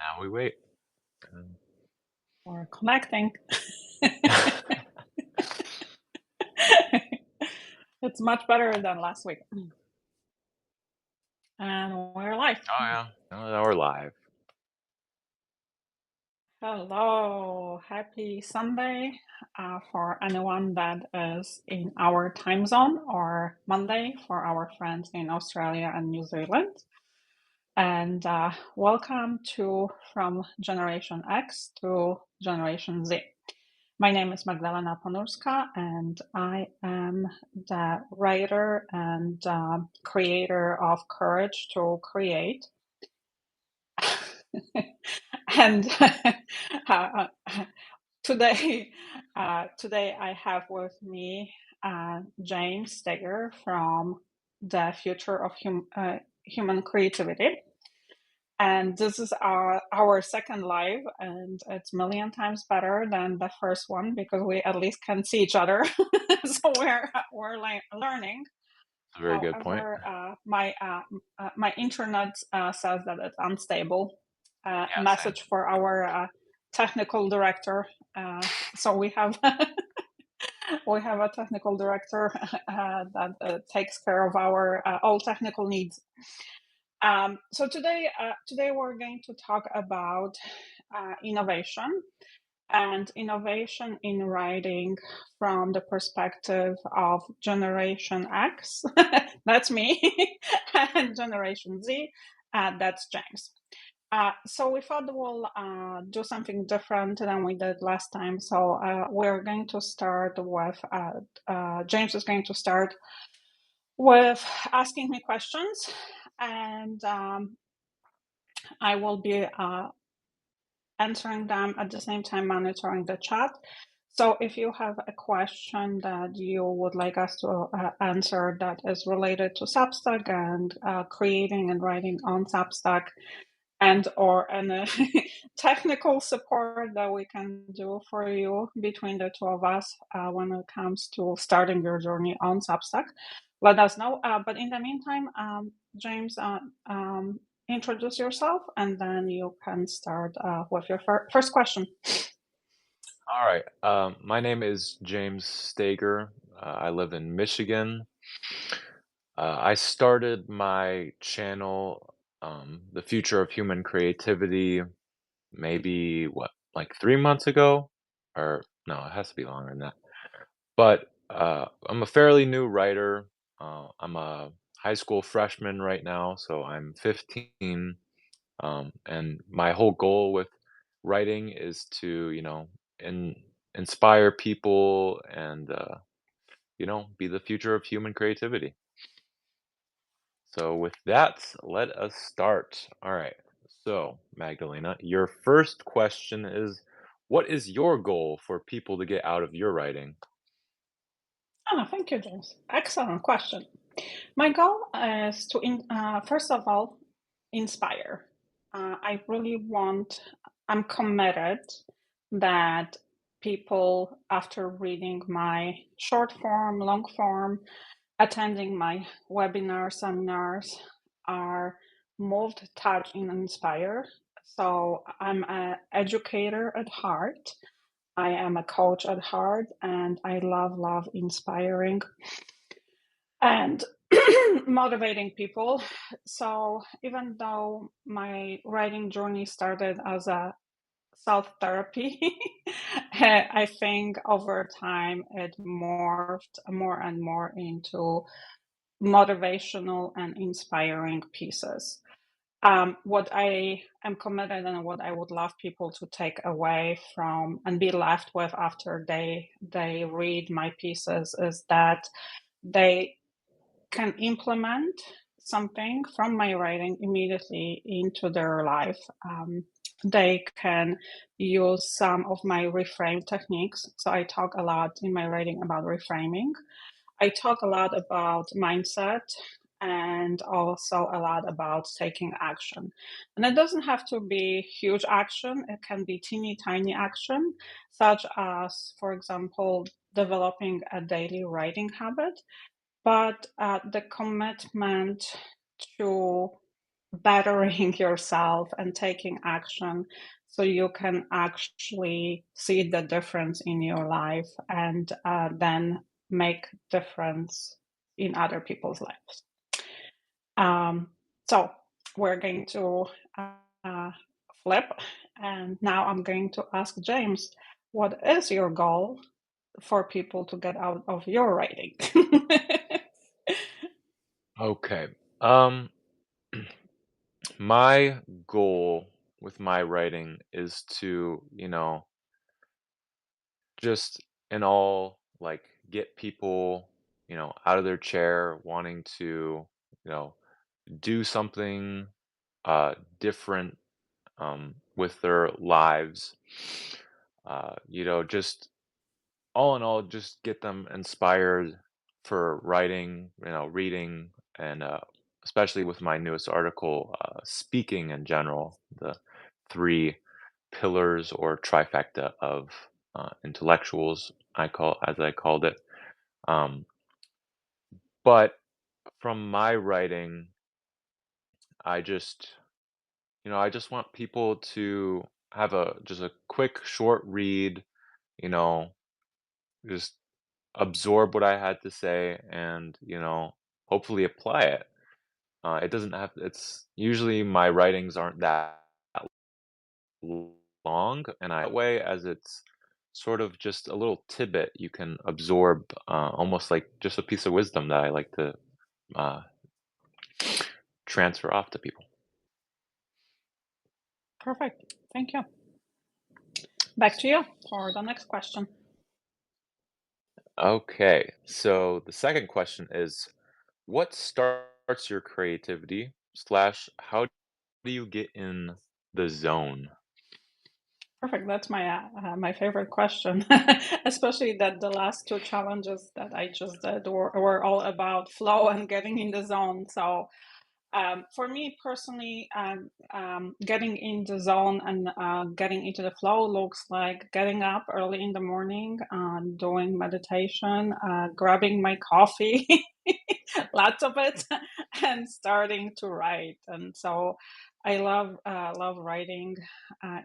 Now we wait. Um, We're connecting. It's much better than last week. And we're live. Oh yeah, now we're live. Hello, happy Sunday for anyone that is in our time zone, or Monday for our friends in Australia and New Zealand. And welcome to From Generation X to Generation Z. My name is Magdalena Ponurska, and I am the writer and creator of Courage to Create. And uh, today, today I have with me James Steger from the Future of Human Creativity. And this is our second live, and it's a million times better than the first one because we at least can see each other. So we're learning. That's a very good point. However, my internet says that it's unstable. Yeah, same. Message for our technical director. So we have we have a technical director that takes care of our all technical needs. So today we're going to talk about innovation and innovation in writing from the perspective of Generation X, that's me, and Generation Z, that's James. So we thought we'll do something different than we did last time. So we're going to start with, James is going to start with asking me questions, and I will be answering them at the same time monitoring the chat. So if you have a question that you would like us to answer that is related to Substack and creating and writing on Substack, and or any technical support that we can do for you between the two of us when it comes to starting your journey on Substack, let us know. But in the meantime, James, introduce yourself, and then you can start with your first question. All right. My name is James Steger. I live in Michigan. I started my channel, The Future of Human Creativity, maybe like 3 months ago, or no, it has to be longer than that. But I'm a fairly new writer. I'm a high school freshman right now, so I'm 15. And my whole goal with writing is to, inspire people and, be the future of human creativity. So, with that, let us start. All right. So, Magdalena, your first question is, what is your goal for people to get out of your writing? Oh, thank you, James. Excellent question. My goal is to, first of all, inspire. I really I'm committed that people, after reading my short form, long form, attending my webinar seminars, are moved, touched, and inspired. So I'm an educator at heart. I am a coach at heart, and I love inspiring and motivating people. So even though my writing journey started as a self therapy, I think over time it morphed more and more into motivational and inspiring pieces. What I am committed and what I would love people to take away from and be left with after they read my pieces is that they can implement something from my writing immediately into their life. They can use some of my reframe techniques. So I talk a lot in my writing about reframing. I talk a lot about mindset and also a lot about taking action. And it doesn't have to be huge action, it can be teeny tiny action, such as, for example, developing a daily writing habit. But the commitment to bettering yourself and taking action so you can actually see the difference in your life and then make difference in other people's lives. Um, so we're going to uh, flip, and now I'm going to ask James, what is your goal for people to get out of your writing? Okay. My goal with my writing is to, just in all, like, get people, out of their chair wanting to, you know, do something different with their lives. Just all in all, just get them inspired for writing, reading, and especially with my newest article, speaking in general, the three pillars or trifecta of intellectuals, as I called it. Um, but from my writing, I just, I just want people to have a quick, short read, you know, just absorb what I had to say and, hopefully apply it. It doesn't have it's usually my writings aren't that long, and that way as it's sort of just a little tidbit you can absorb, almost like just a piece of wisdom that I like to uh, transfer off to people. Perfect. Thank you. Back to you for the next question. Okay, so the second question is, what starts your creativity slash how do you get in the zone? Perfect. That's my favorite question, especially that the last two challenges that I just did were all about flow and getting in the zone. So for me personally, getting in the zone and getting into the flow looks like getting up early in the morning, doing meditation, grabbing my coffee, lots of it, and starting to write. And so I love writing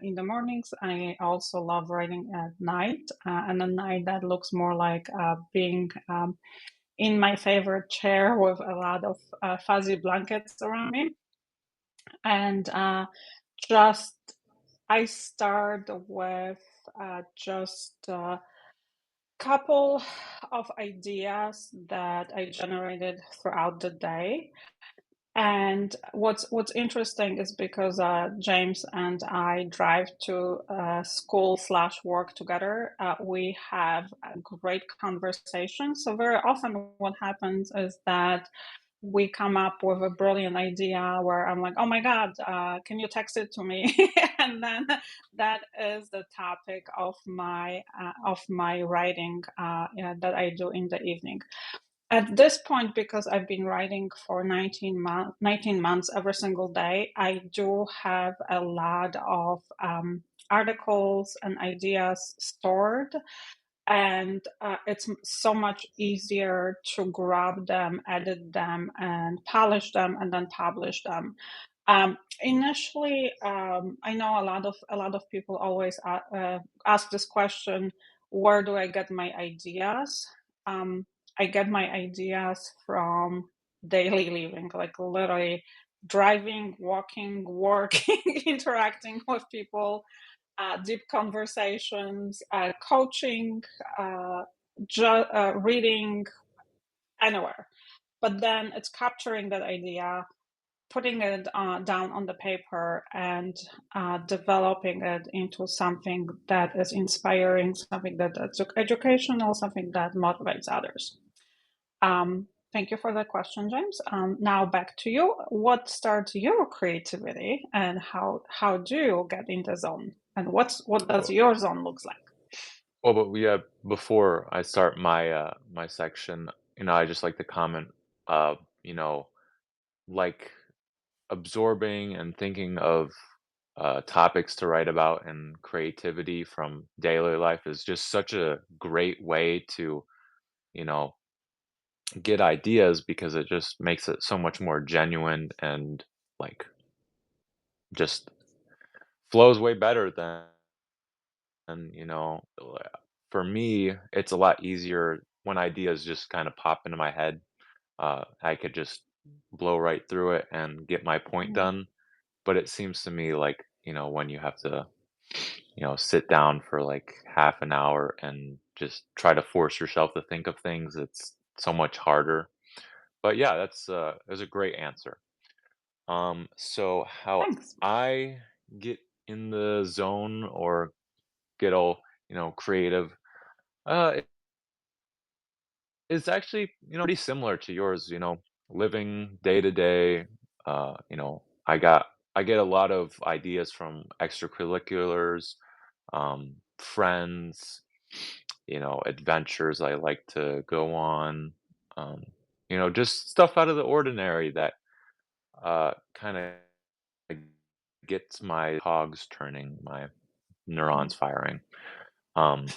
in the mornings. I also love writing at night, and a night that looks more like being in my favorite chair with a lot of fuzzy blankets around me. And just I start with just a couple of ideas that I generated throughout the day. And what's interesting is because James and I drive to school slash work together, we have a great conversation. So very often, what happens is that we come up with a brilliant idea where I'm like, "Oh my God, can you text it to me?" And then that is the topic of my writing yeah, that I do in the evening. At this point, because I've been writing for 19 months every single day, I do have a lot of articles and ideas stored, and it's so much easier to grab them, edit them, and polish them, and then publish them. Initially, I know a lot of people always ask this question: Where do I get my ideas? Um, I get my ideas from daily living, like literally driving, walking, working, interacting with people, deep conversations, coaching, uh, reading, anywhere. But then it's capturing that idea, putting it down on the paper, and developing it into something that is inspiring, something that is educational, something that motivates others. Thank you for the question, James. Now back to you. What starts your creativity, and how do you get in the zone? And what does Oh, your zone looks like? well, but before I start my section, I just like to comment, uh, you know, like absorbing and thinking of topics to write about and creativity from daily life is just such a great way to, you know, get ideas because it just makes it so much more genuine and like just flows way better than, for me, it's a lot easier when ideas just kind of pop into my head. I could just blow right through it and get my point Mhm. done. But it seems to me like, when you have to, sit down for like half an hour and just try to force yourself to think of things, it's so much harder. But yeah, that's a great answer. So how Thanks. I get in the zone or get all, creative, it's actually, pretty similar to yours, living day to day. I get a lot of ideas from extracurriculars, friends, adventures I like to go on, um, just stuff out of the ordinary that kind of gets my cogs turning, my Mhm. neurons firing. Um,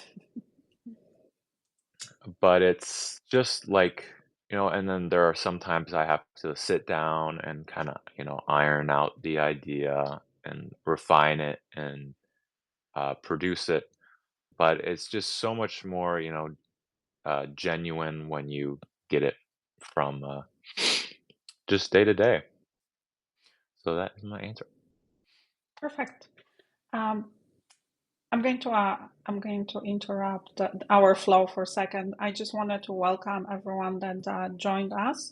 but it's just like, and then there are sometimes I have to sit down and kind of, iron out the idea and refine it and produce it. But it's just so much more, genuine when you get it from just day to day. So that is my answer. Perfect. Um, I'm going to interrupt our flow for a second. I just wanted to welcome everyone that joined us.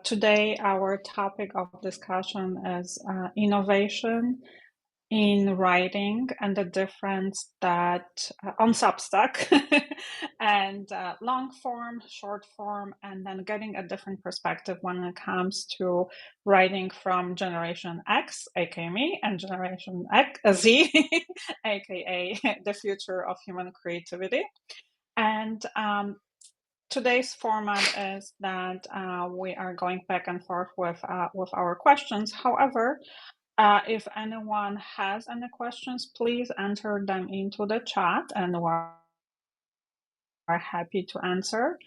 Today, our topic of discussion is innovation in writing and the difference that on Substack and long form, short form, and then getting a different perspective when it comes to writing from Generation X, aka me, and Generation Z, aka the future of human creativity. And today's format is that we are going back and forth with our questions. However, if anyone has any questions, please enter them into the chat and we're happy to answer.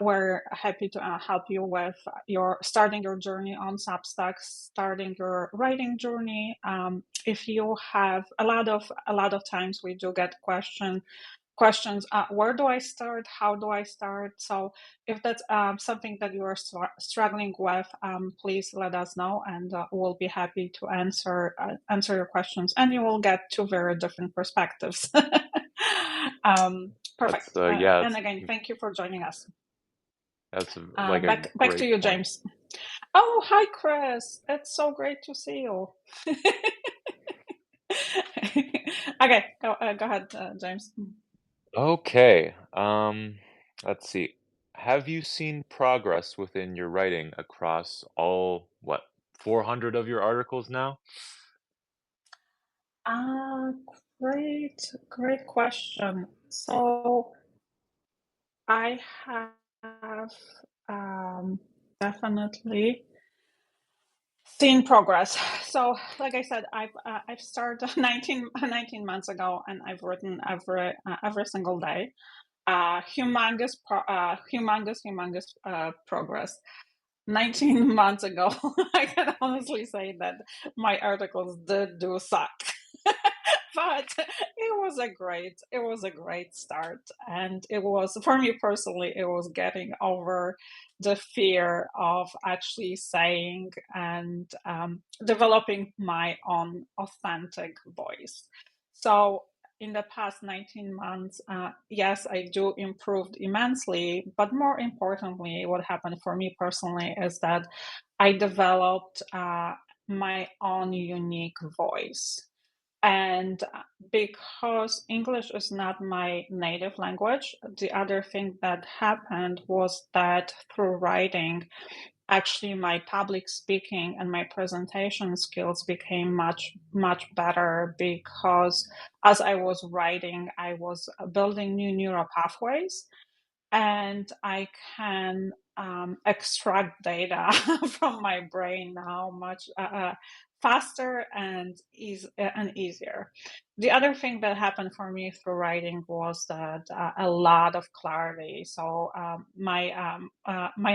We're happy to help you with your starting your journey on Substack, starting your writing journey. If you have a lot of times we do get questions, where do I start, how do I start? So if that's something that you are struggling with, please let us know and we'll be happy to answer your questions, and you will get two very different perspectives. That's Perfect. yeah, And again, thank you for joining us. like a Back to great you, point. James. Oh, hi, Chris. It's so great to see you. Okay, go ahead, James. Okay. Let's see. Have you seen progress within your writing across all, what, 400 of your articles now? Uh, great question. So I have um, definitely seen progress. So, like I said, I've started 19 months ago, and I've written every single day. Humongous progress. 19 months ago, I can honestly say that my articles did do suck. But it was a great start, and it was, for me personally, it was getting over the fear of actually saying and developing my own authentic voice. So in the past 19 months, yes, I do improved immensely, but more importantly, what happened for me personally is that I developed my own unique voice. And because English is not my native language, the other thing that happened was that through writing, actually my public speaking and my presentation skills became much better, because as I was writing, I was building new neural pathways, and I can extract data from my brain now much faster and easier. The other thing that happened for me through writing was that a lot of clarity. So my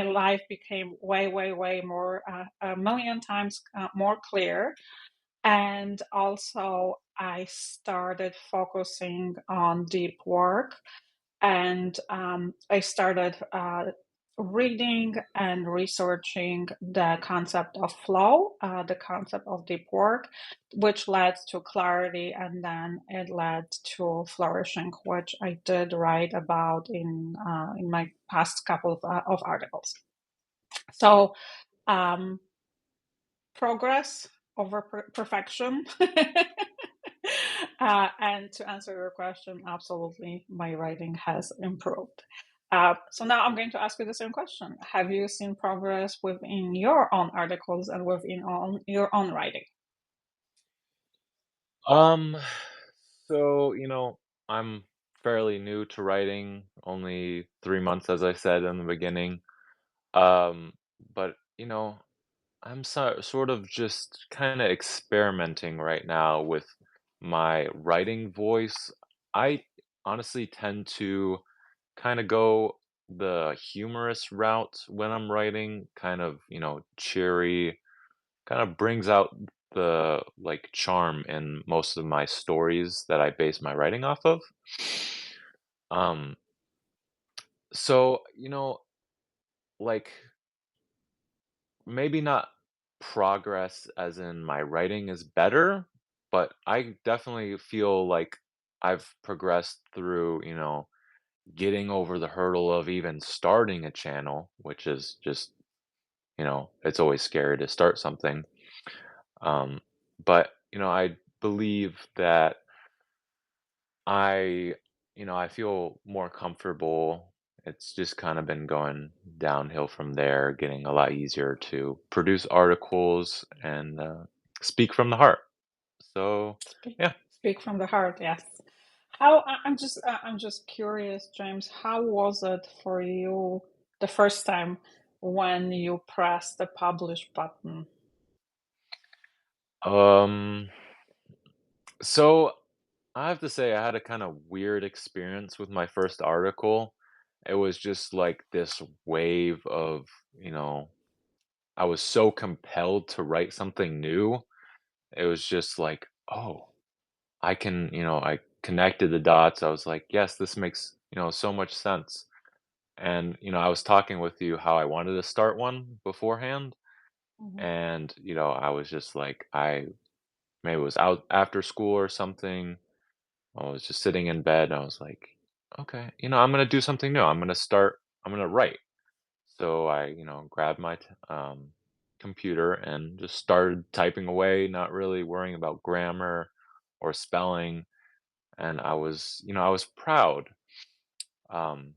life became way more a million times more clear, And also, I started focusing on deep work, and I started reading and researching the concept of flow, the concept of deep work, which led to clarity, and then it led to flourishing, which I did write about in my past couple of articles. So, um, progress over perfection. And to answer your question, absolutely, my writing has improved. So now I'm going to ask you the same question. Have you seen progress within your own articles and within your own writing? Um, so, I'm fairly new to writing, only 3 months, as I said in the beginning. Um, but, I'm sort of just kinda experimenting right now with my writing voice. I honestly tend to kinda go the humorous route when I'm writing, kind of, cheery, kinda brings out the, like, charm in most of my stories that I base my writing off of. Um, so, like, maybe not progress as in my writing is better, but I definitely feel like I've progressed through, getting over the hurdle of even starting a channel, which is just, it's always scary to start something. Um, but, I believe that I, I feel more comfortable. It's just kind of been going downhill from there, getting a lot easier to produce articles and speak from the heart. So, Speak, yeah. speak from the heart. Yes. How I'm just curious, James. How was it for you the first time when you pressed the publish button? Um, so I have to say I had a kind of weird experience with my first article. It was just like this wave of, you know, I was so compelled to write something new. It was just like, oh, I connected the dots. I was like, yes, this makes, so much sense. And, I was talking with you how I wanted to start one beforehand. Mhm. And, I was just like, maybe it was out after school or something. I was just sitting in bed. I was like, okay, I'm going to do something new. I'm going to write. So I, grabbed my computer and just started typing away, not really worrying about grammar or spelling. And I was proud. Um,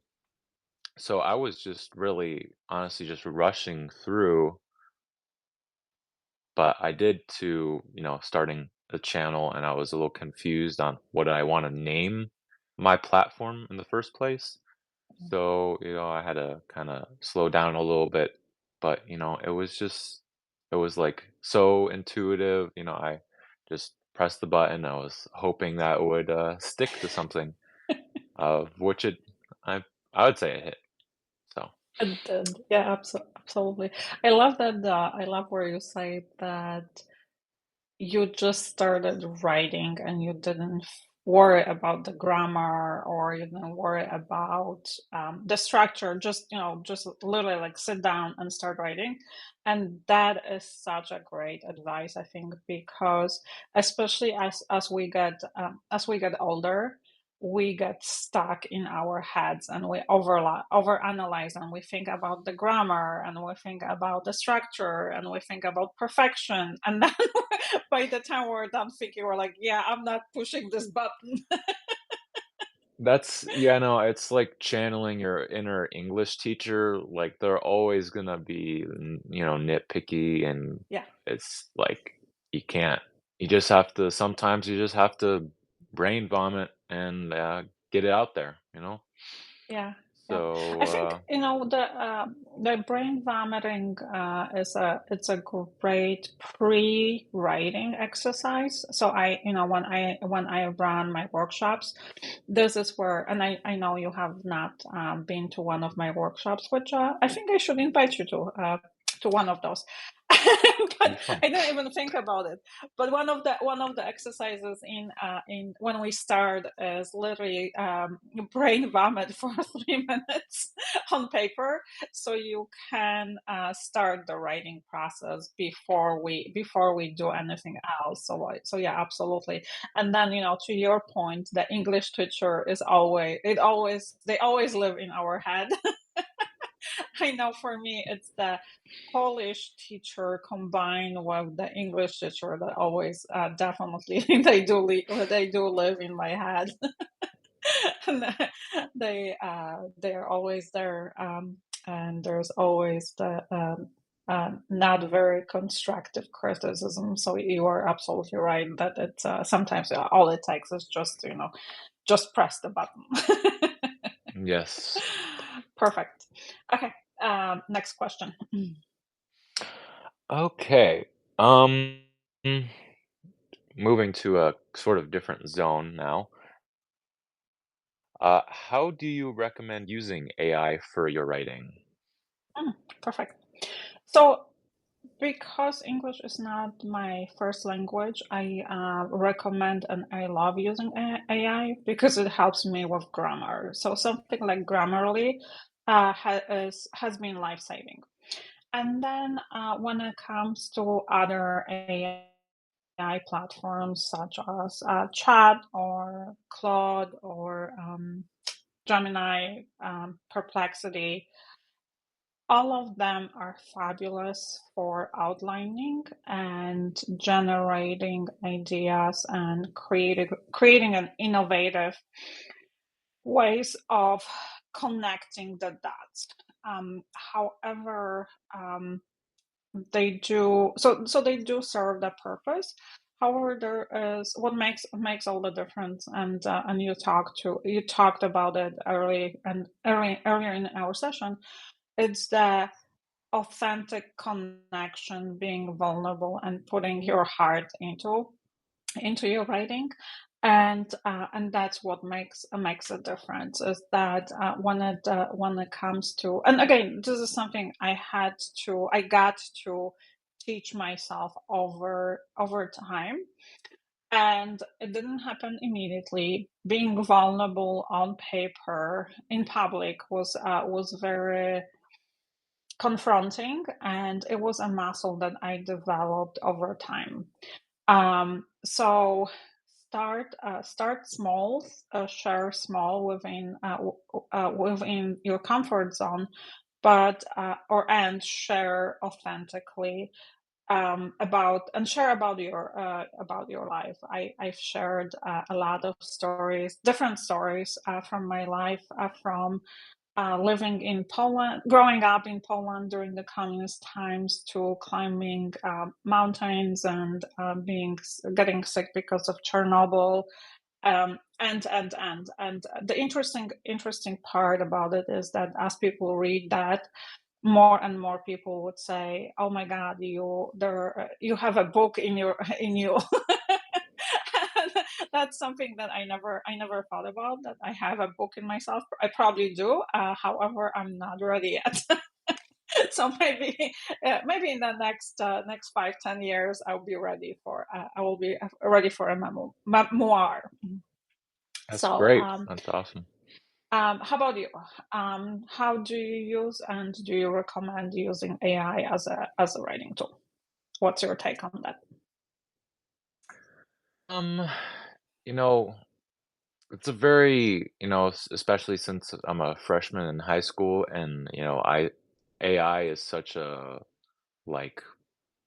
so I was just really, honestly, just rushing through. But I did starting the channel, and I was a little confused on what I want to name my platform in the first place. So, I had to kind of slow down a little bit, but it was like so intuitive. I just pressed the button. I was hoping that would stick to something, of which I, I would say it hit. So, It did. Yeah, absolutely. I love that. I love where you say that you just started writing and you didn't worry about the grammar or you didn't worry about the structure. Just just literally like sit down and start writing, and that is such a great advice, I think, because especially as we get older, we get stuck in our heads and we overanalyze, and we think about the grammar, and we think about the structure, and we think about perfection, and then by the time we're done thinking, we're like, yeah, I'm not pushing this button. yeah, no, it's like channeling your inner English teacher. Like they're always gonna be, nitpicky, and Yeah, it's like you can't. You just have to. Sometimes you just have to brain vomit and get it out there. yeah, yeah. I So think the brain vomiting is a great pre-writing exercise. So I, when I run my workshops, this is where, and I know you have not been to one of my workshops, which I think I should invite you to one of those. Be But fun. I didn't even think about it. But one of the exercises in when we start is literally brain vomit for 3 minutes on paper, so you can start the writing process before we do anything else. So yeah, absolutely. And then to your point, the English teacher is always they always live in our head. I know for me, it's the Polish teacher combined with the English teacher that always definitely they do live in my head. And they're always there, and there's always the not very constructive criticism. So you are absolutely right that it's sometimes all it takes is just press the button. Yes. Perfect. Okay. Next question. Okay. Um, moving to a sort of different zone now. How do you recommend using AI for your writing? Perfect. So, because English is not my first language, I recommend and I love using AI because it helps me with grammar. So something like Grammarly has been life-saving. And then when it comes to other AI platforms such as Chat or Claude or Gemini, Perplexity, all of them are fabulous for outlining and generating ideas and creating an innovative ways of connecting the dots. However, they do serve the purpose. However, there is what makes all the difference, and you talked about it earlier in our session. It's the authentic connection, being vulnerable and putting your heart into your writing. And that's what makes a difference, is that when it comes to, and again, this is something I got to teach myself over time, and it didn't happen immediately. Being vulnerable on paper in public was very confronting, and it was a muscle that I developed over time. So start small, share small within your comfort zone, but or and share authentically about your life. I've shared a lot of stories, different stories from my life, from living in Poland, growing up in Poland during the communist times, to climbing mountains and getting sick because of Chernobyl. And the interesting part about it is that as people read that, more and more people would say, "Oh my God, you have a book in your in you." That's something that I never thought about, that I have a book in myself. I probably do. However, I'm not ready yet. So maybe in the next 5-10 years I will be ready for a memoir. That's So great. That's awesome. how about you? How do you use and do you recommend using AI as a writing tool? What's your take on that? Um, you know, it's a very, especially since I'm a freshman in high school and, AI is such a like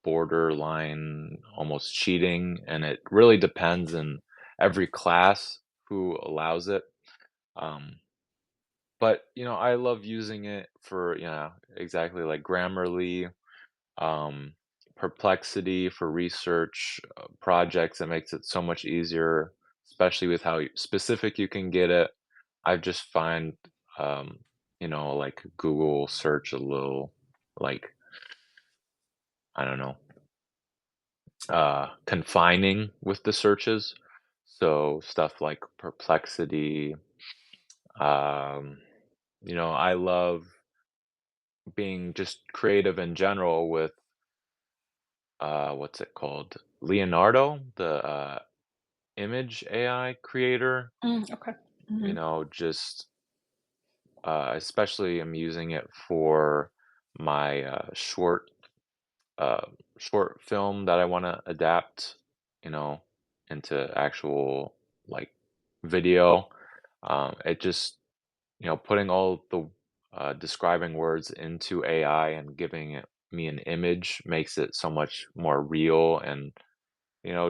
borderline almost cheating, and it really depends in every class who allows it. Um, but I love using it for, exactly like Grammarly, um, Perplexity for research projects. That makes it so much easier, especially with how specific you can get it. I just find, um, like Google search a little, like, I don't know, confining with the searches. So stuff like Perplexity, um, I love being just creative in general with what's it called? Leonardo, the image AI creator. Okay. You Mhm. know, just especially I'm using it for my uh, short film that I want to adapt, you know, into actual like video. It just, putting all the describing words into AI and giving me an image makes it so much more real and,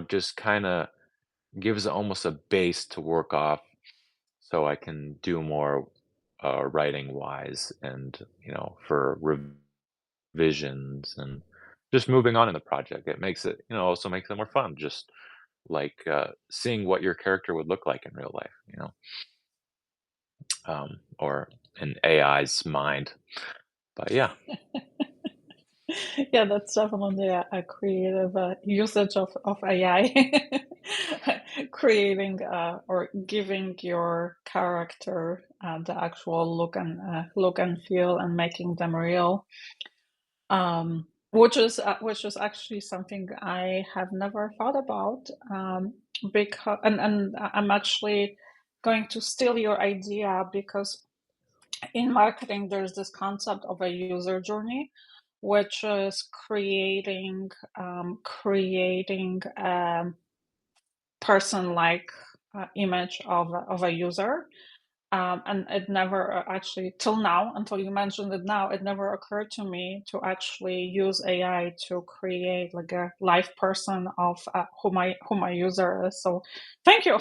just kind of gives it almost a base to work off so I can do more writing wise and, for revisions and just moving on in the project. It makes it, also makes it more fun. Just like seeing what your character would look like in real life, or in AI's mind. But yeah, Yeah, that's definitely a creative usage of AI. Creating or giving your character the actual look and feel and making them real. Which is actually something I have never thought about, because and I'm actually going to steal your idea because in marketing there's this concept of a user journey, which is creating a person-like image of a user. And it never actually, till now, until you mentioned it now, it never occurred to me to actually use AI to create like a live person of who my user is. So, thank you.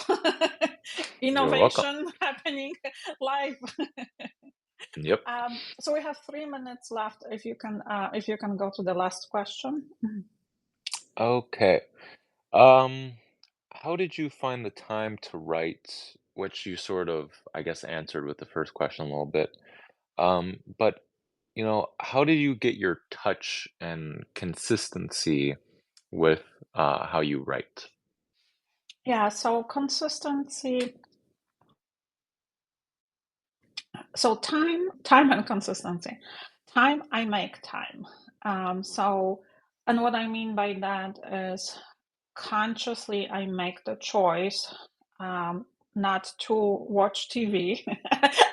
you're welcome. Innovation happening live. Yep. So we have 3 minutes left. If you can go to the last question. Okay. Um, how did you find the time to write? Which you sort of, I guess, answered with the first question a little bit. But how did you get your touch and consistency with how you write? Yeah. So consistency. So time and consistency. Time, I make time. So, and what I mean by that is consciously I make the choice um, not to watch TV,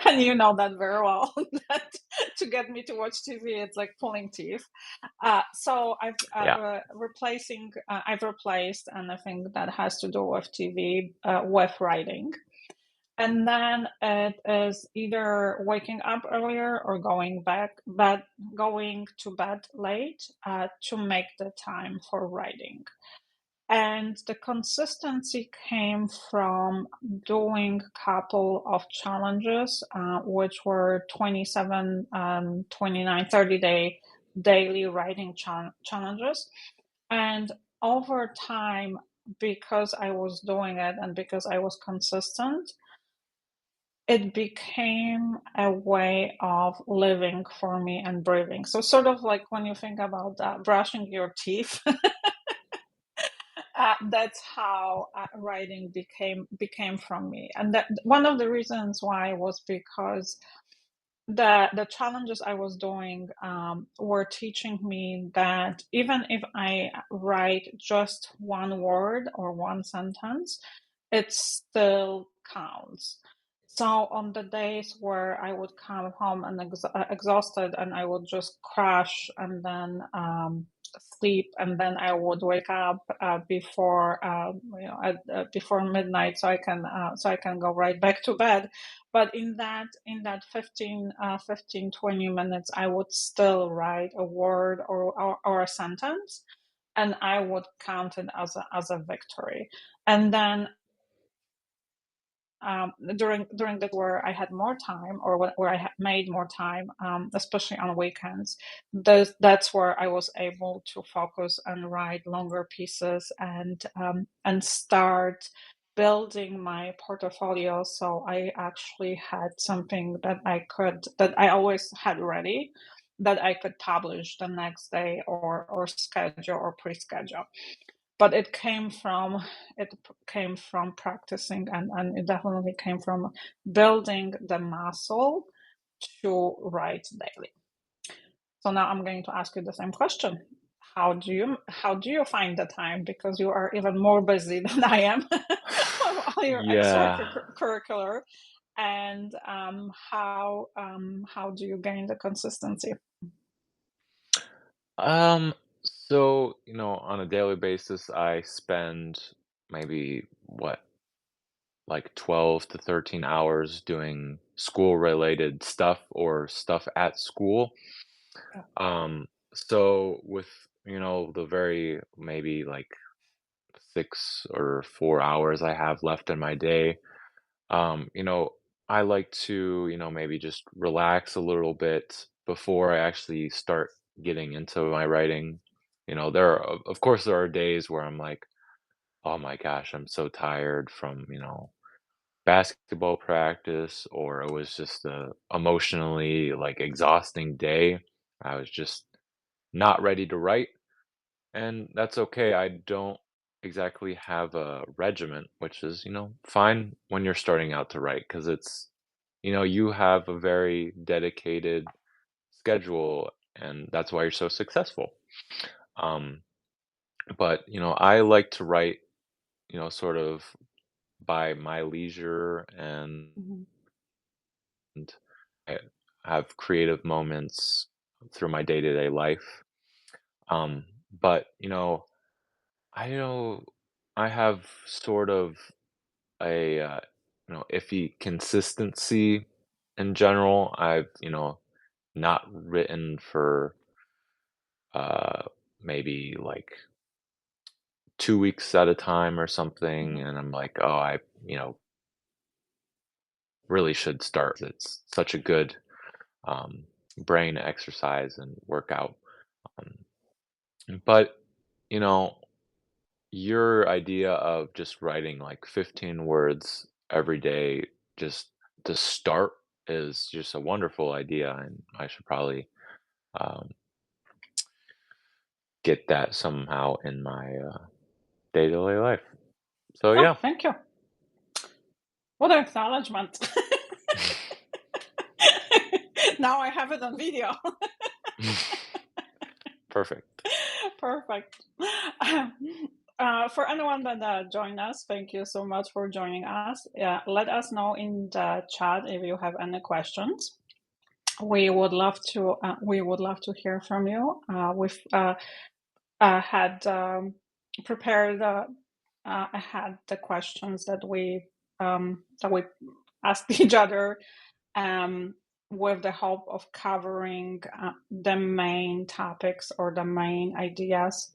and you know that very well. That to get me to watch TV, it's like pulling teeth. So Yeah. I've replaced anything that has to do with TV with writing. And then it is either waking up earlier or going to bed late to make the time for writing. And the consistency came from doing a couple of challenges, which were 27, 29, 30-day daily writing challenges. And over time, because I was doing it and because I was consistent, it became a way of living for me and breathing. So sort of like when you think about brushing your teeth, that's how writing became from me. And that one of the reasons why was because the challenges I was doing were teaching me that even if I write just one word or one sentence, it still counts. So on the days where I would come home and exhausted, and I would just crash and then sleep, and then I would wake up before midnight, so I can go right back to bed. But in that 15, 20 minutes, I would still write a word or a sentence, and I would count it as a victory. And then during the where I had more time or where I had made more time, especially on weekends, that's where I was able to focus and write longer pieces and start building my portfolio. So I actually had something that I always had ready that I could publish the next day or schedule or pre-schedule. But it came from practicing, and it definitely came from building the muscle to write daily. So now I'm going to ask you the same question. how do you find the time? Because you are even more busy than I am with all your Yeah. curricular. And how do you gain the consistency? So, on a daily basis, I spend maybe like 12 to 13 hours doing school related stuff or stuff at school. Yeah. So with, the very maybe like 6 or 4 hours I have left in my day, um, you know, I like to, maybe just relax a little bit before I actually start getting into my writing. Of course, there are days where I'm like, oh my gosh, I'm so tired from, basketball practice, or it was just a emotionally like exhausting day. I was just not ready to write, and that's okay. I don't exactly have a regiment, which is, fine when you're starting out to write because you have a very dedicated schedule, and that's why you're so successful. Um, but, I like to write, sort of by my leisure, and Mhm. I have creative moments through my day-to-day life. But, I know I have sort of a iffy consistency in general. I've not written for uh maybe like 2 weeks at a time or something, Mhm. and I'm like, oh, I really should start. It's such a good um brain exercise and workout. um, but you know your idea of just writing like 15 words every day just to start is just a wonderful idea, and I should probably um, get that somehow in my day-to-day life. So Oh, yeah. thank you. What an acknowledgement. Now I have it on video. Perfect. Perfect. For anyone that joined us, thank you so much for joining us. Let us know in the chat if you have any questions. We would love to hear from you. We've had prepared had the questions that we asked each other, um, with the hope of covering the main topics or the main ideas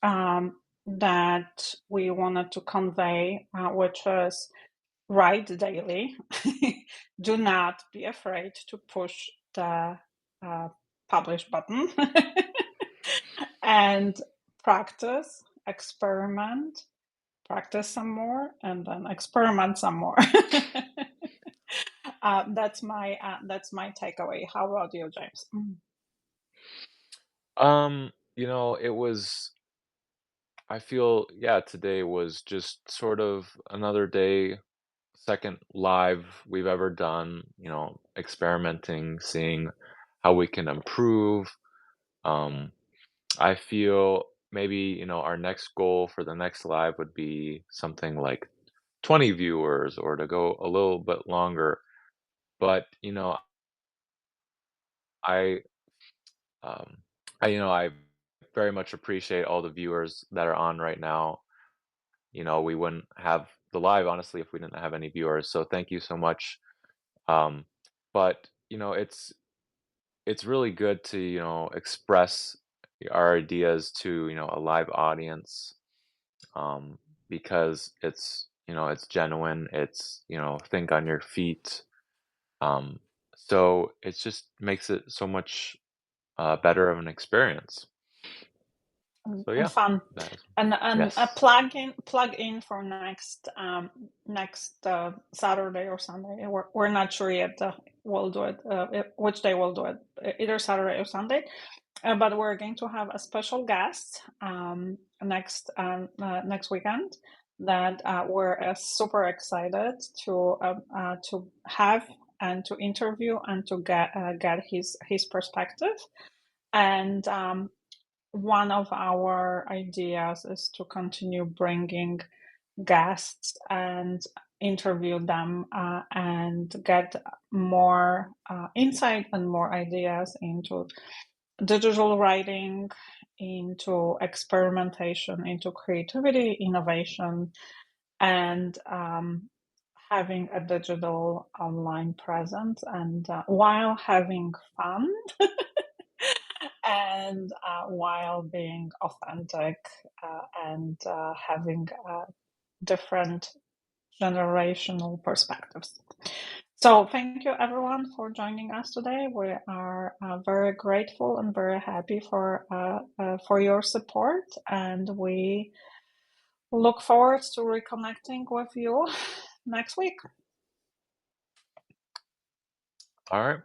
that we wanted to convey, which is write daily. Do not be afraid to push the uh, publish button and practice, experiment, practice some more, and then experiment some more. That's my takeaway. How about you, James? It was I feel, yeah, today was just sort of another day, second live we've ever done, experimenting, seeing how we can improve. Um, I feel maybe, our next goal for the next live would be something like 20 viewers or to go a little bit longer. But, I, um, I very much appreciate all the viewers that are on right now. We wouldn't have the live, honestly, if we didn't have any viewers. So thank you so much. Um, but, it's really good to, express our ideas to, a live audience, um, because it's genuine. It's, think on your feet. Um, so it just makes it so much better of an experience. So And yeah, fun, that is, and a yes. plug in for next Saturday or Sunday. We're not sure yet. We'll do it. Which day we'll do it? Either Saturday or Sunday. But we're going to have a special guest next weekend that we're super excited to have and to interview and to get his perspective. And one of our ideas is to continue bringing guests and interview them and get more insight and more ideas into digital writing, into experimentation, into creativity, innovation, and having a digital online presence, and while having fun and while being authentic and having different generational perspectives. So, thank you everyone for joining us today. We are very grateful and very happy for your support, and we look forward to reconnecting with you next week. All right.